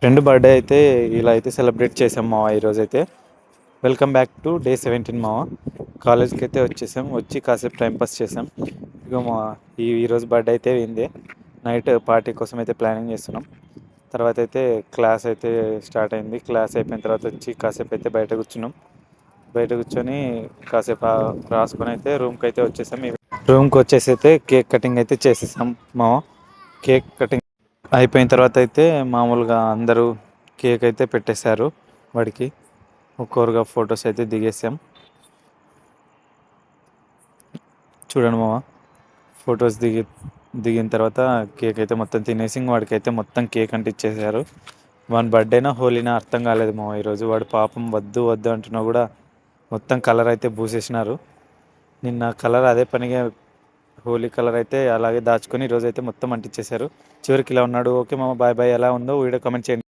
Friend birthday అయితే ఇలా అయితే సెలబ్రేట్ చేసాం మావా ఈరోజైతే. వెల్కమ్ బ్యాక్ టు డే 17 మావా. కాలేజ్కి అయితే వచ్చేసాం, వచ్చి కాసేపు టైంపాస్ చేసాం. ఇక మా ఈరోజు బర్త్డే అయితే అయింది. నైట్ పార్టీ కోసం అయితే ప్లానింగ్ చేస్తున్నాం. తర్వాత అయితే క్లాస్ అయితే స్టార్ట్ అయింది. క్లాస్ అయిపోయిన తర్వాత వచ్చి కాసేపు అయితే బయట కూర్చున్నాం. బయట కూర్చొని కాసేపు రాసుకొని అయితే రూమ్కి అయితే వచ్చేసాం. రూమ్కి వచ్చేసి అయితే కేక్ కటింగ్ అయితే చేసేసాం మావా. కేక్ కటింగ్ అయిపోయిన తర్వాత అయితే మామూలుగా అందరూ కేక్ అయితే పెట్టేశారు వాడికి. ఒక్కొక్కరుగా ఫొటోస్ అయితే దిగేసాం. చూడండి మామ, ఫొటోస్ దిగిన తర్వాత కేక్ అయితే మొత్తం తినేసి వాడికి అయితే మొత్తం కేక్ అంటే ఇచ్చేసారు. వాని బర్త్డేనా హోలీనా అర్థం కాలేదు మామ. ఈరోజు వాడు పాపం వద్దు వద్దు అంటున్నా కూడా మొత్తం కలర్ అయితే పూసేసినారు. నిన్న కలర్ అదే పనిగా హోలీ కలర్ అయితే అలాగే దాచుకొని ఈరోజు అయితే మొత్తం అంటించేశారు. చివరికి ఇలా ఉన్నాడు. ఓకే మామ, బాయ్ బాయ్. ఎలా ఉందో వీడియో కామెంట్ చేయండి.